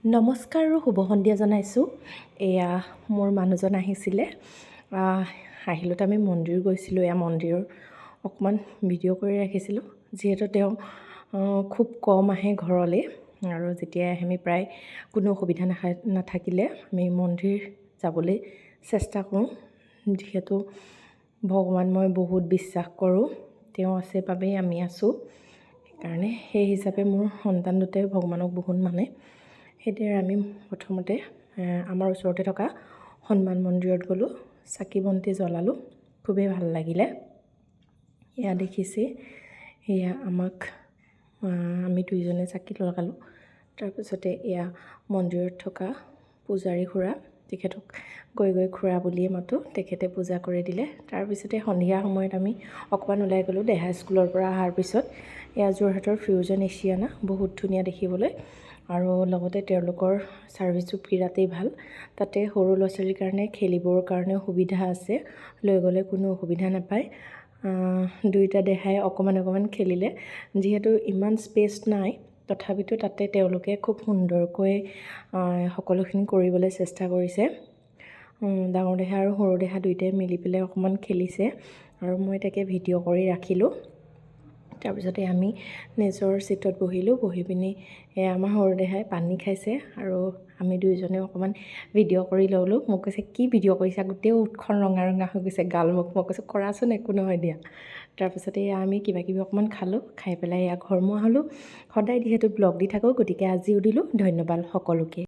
নমস্কাৰ আৰু শুভ সন্ধিয়া জনাইছোঁ। এয়া মোৰ মানুহজন আহিছিলে। আহিলত আমি মন্দিৰ গৈছিলোঁ। এয়া মন্দিৰৰ অকণমান ভিডিঅ' কৰি ৰাখিছিলোঁ, যিহেতু তেওঁ খুব কম আহে ঘৰলৈ, আৰু যেতিয়াই আহে আমি প্ৰায় কোনো অসুবিধা নাথাকিলে আমি মন্দিৰ যাবলৈ চেষ্টা কৰোঁ, যিহেতু ভগৱান মই বহুত বিশ্বাস কৰোঁ। তেওঁ আছে বাবেই আমি আছোঁ। সেইকাৰণে সেই হিচাপে মোৰ সন্তান দুটাই ভগৱানক বহুত মানে। সেইদৰে আমি প্ৰথমতে আমাৰ ওচৰতে থকা হনুমান মন্দিৰত গ'লোঁ, চাকি বন্তি জ্বলালোঁ, খুবেই ভাল লাগিলে। এয়া দেখিছে, এয়া আমাক আমি দুইজনে চাকি লগালোঁ। তাৰপিছতে এয়া মন্দিৰত থকা পূজাৰী খুৰা, তেখেতক গৈ খুৰা বুলিয়ে মাতোঁ, তেখেতে পূজা কৰি দিলে। তাৰপিছতে সন্ধিয়া সময়ত আমি অকণমান ওলাই গ'লোঁ। দেহা স্কুলৰ পৰা অহাৰ পিছত এয়া যোৰহাটৰ ফিউজন এছিয়ানা, বহুত ধুনীয়া দেখিবলৈ, আৰু লগতে তেওঁলোকৰ ছাৰ্ভিচো বিৰাটেই ভাল। তাতে সৰু ল'ৰা ছোৱালীৰ কাৰণে খেলিবৰ কাৰণেও সুবিধা আছে, লৈ গ'লে কোনো অসুবিধা নাপায়। দুয়োটা দেহাই অকণমান খেলিলে, যিহেতু ইমান স্পেচ নাই, তথাপিতো তাতে তেওঁলোকে খুব সুন্দৰকৈ সকলোখিনি কৰিবলৈ চেষ্টা কৰিছে। ডাঙৰ দেহা আৰু সৰু দেহা দুয়োটাই মিলি পেলাই অকণমান খেলিছে, আৰু মই তাকে ভিডিঅ' কৰি ৰাখিলোঁ। তাৰপিছতে আমি নিজৰ ছিটত বহিলোঁ। বহি পিনি আমাৰ সৰু দেহাই পানী খাইছে, আৰু আমি দুয়োজনে অকণমান ভিডিঅ' কৰি ল'লোঁ। মোক কৈছে, কি ভিডিঅ' কৰিছা, গোটেই ওঠখন ৰঙা হৈ গৈছে গালমুখ। মই কৈছোঁ, কৰাচোন, একো নহয় দিয়া। তাৰপিছতে আমি কিবাকিবি অকণমান খালোঁ, খাই পেলাই ঘৰমুৱা হ'লোঁ। সদায় যিহেতু ব্লগ দি থাকোঁ, গতিকে আজিও দিলোঁ। ধন্যবাদ সকলোকে।